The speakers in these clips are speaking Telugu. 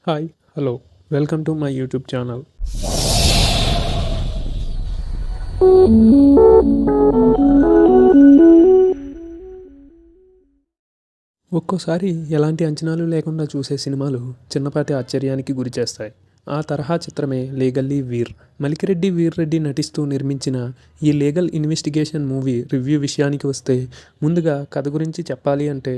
Hi hello welcome to my YouTube channel. ఒక్కోసారి ఎలాంటి అంచనాలు లేకుండా చూసే సినిమాలు చిన్నపాటి ఆశ్చర్యానికి గురిచేస్తాయి. ఆ తరహా చిత్రమే 'లీగల్లీ వీర్'. మలికిరెడ్డి వీర్రెడ్డి నటిస్తూ నిర్మించిన ఈ లీగల్ ఇన్వెస్టిగేషన్ మూవీ రివ్యూ విషయానికి వస్తే, ముందుగా కథ గురించి చెప్పాలి అంటే,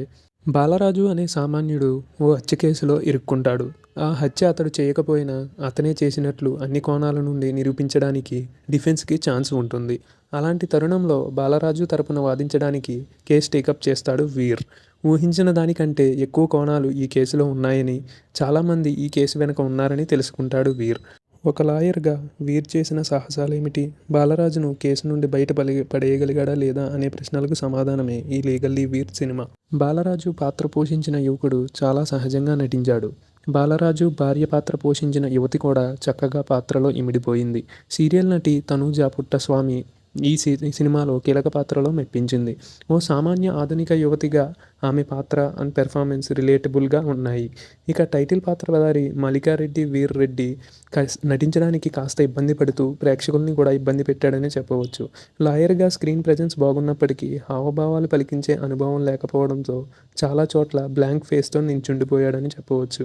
బాలరాజు అనే సామాన్యుడు ఓ హత్య కేసులో ఇరుక్కుంటాడు. ఆ హత్య అతడు చేయకపోయినా అతనే చేసినట్లు అన్ని కోణాల నుండి నిరూపించడానికి డిఫెన్స్కి ఛాన్స్ ఉంటుంది. అలాంటి తరుణంలో బాలరాజు తరపున వాదించడానికి కేస్ టేకప్ చేస్తాడు వీర్. ఊహించిన దానికంటే ఎక్కువ కోణాలు ఈ కేసులో ఉన్నాయని, చాలామంది ఈ కేసు వెనుక ఉన్నారని తెలుసుకుంటాడు వీర్. ఒక లాయర్గా వీర్ చేసిన సాహసాలేమిటి, బాలరాజును కేసు నుండి పడేయగలిగాడా లేదా అనే ప్రశ్నలకు సమాధానమే ఈ 'లీగల్లీ వీర్' సినిమా. బాలరాజు పాత్ర పోషించిన యువకుడు చాలా సహజంగా నటించాడు. బాలరాజు భార్య పాత్ర పోషించిన యువతి కూడా చక్కగా పాత్రలో ఇమిడిపోయింది. సీరియల్ నటి తనూజ పుట్టస్వామి ఈ సినిమాలో కీలక పాత్రలో మెప్పించింది. ఓ సామాన్య ఆధునిక యువతిగా ఆమె పాత్ర అండ్ పెర్ఫార్మెన్స్ రిలేటబుల్గా ఉన్నాయి. ఇక టైటిల్ పాత్రధారి మలికారెడ్డి వీర్ రెడ్డి నటించడానికి కాస్త ఇబ్బంది పడుతూ ప్రేక్షకుల్ని కూడా ఇబ్బంది పెట్టాడనే చెప్పవచ్చు. లాయర్గా స్క్రీన్ ప్రెజెన్స్ బాగున్నప్పటికీ హావభావాలు పలికించే అనుభవం లేకపోవడంతో చాలా చోట్ల బ్లాంక్ ఫేస్తో నించుండిపోయాడని చెప్పవచ్చు.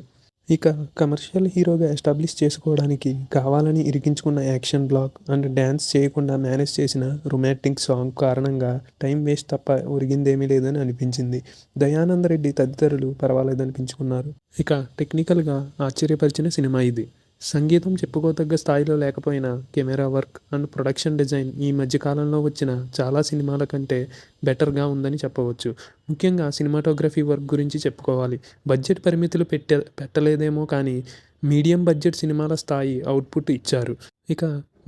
ఇక కమర్షియల్ హీరోగా ఎస్టాబ్లిష్ చేసుకోవడానికి కావాలని ఇరికించుకున్న యాక్షన్ బ్లాక్ అండ్ డ్యాన్స్ చేయకుండా మేనేజ్ చేసిన రొమాంటిక్ సాంగ్ కారణంగా టైం వేస్ట్ తప్ప ఒరిగిందేమీ లేదని అనిపించింది. దయానంద్ రెడ్డి తదితరులు పర్వాలేదనిపించుకున్నారు. ఇక టెక్నికల్గా ఆశ్చర్యపరిచిన సినిమా ఇది. సంగీతం చెప్పుకోదగ్గ స్థాయిలో లేకపోయినా camera work and production design ఈ మధ్యకాలంలో వచ్చిన చాలా సినిమాల కంటే బెటర్గా ఉందని చెప్పవచ్చు. ముఖ్యంగా సినిమాటోగ్రఫీ వర్క్ గురించి చెప్పుకోవాలి. బడ్జెట్ పరిమితులు పెట్టలేదేమో కానీ మీడియం బడ్జెట్ సినిమాల స్థాయి అవుట్పుట్ ఇచ్చారు. ఇక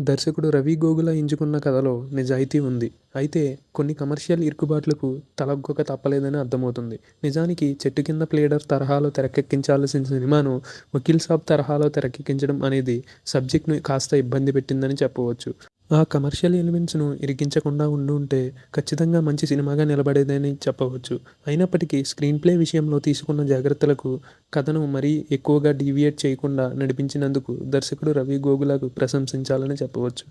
దర్శకుడు రవి గోగుల ఎంచుకున్న కథలో నిజాయితీ ఉంది. అయితే కొన్ని కమర్షియల్ ఇరుకుబాట్లకు తలొగ్గక తప్పలేదని అర్థమవుతుంది. నిజానికి చెట్టు కింద ప్లేడర్ తరహాలో తెరకెక్కించాల్సిన సినిమాను వకీల్ సాబ్ తరహాలో తెరకెక్కించడం అనేది సబ్జెక్ట్ను కాస్త ఇబ్బంది పెట్టిందని చెప్పవచ్చు. ఆ కమర్షియల్ ఎలిమెంట్స్ను ఇరికించకుండా ఉండుంటే ఖచ్చితంగా మంచి సినిమాగా నిలబడేదని చెప్పవచ్చు. అయినప్పటికీ స్క్రీన్ ప్లే విషయంలో తీసుకున్న జాగ్రత్తలకు కథను మరీ ఎక్కువగా డీవియేట్ చేయకుండా నడిపించినందుకు దర్శకుడు రవి గోగులకు ప్రశంసించాలని చెప్పవచ్చు.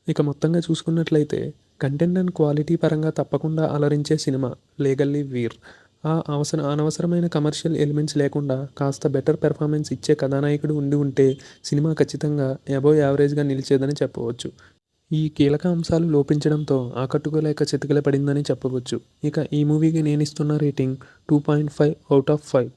ఇక మొత్తంగా చూసుకున్నట్లయితే కంటెంట్ అండ్ క్వాలిటీ పరంగా తప్పకుండా అలరించే సినిమా 'లీగల్లీ వీర్'. అనవసరమైన కమర్షియల్ ఎలిమెంట్స్ లేకుండా కాస్త బెటర్ పెర్ఫార్మెన్స్ ఇచ్చే కథానాయకుడు ఉంటే సినిమా ఖచ్చితంగా అబోవ్ యావరేజ్గా నిలిచేదని చెప్పవచ్చు. ఈ కీలక అంశాలు లోపించడంతో ఆకట్టుకోలేక చతికిల పడిందని చెప్పవచ్చు. ఇక ఈ మూవీకి నేనిస్తున్న రేటింగ్ 2.5/5.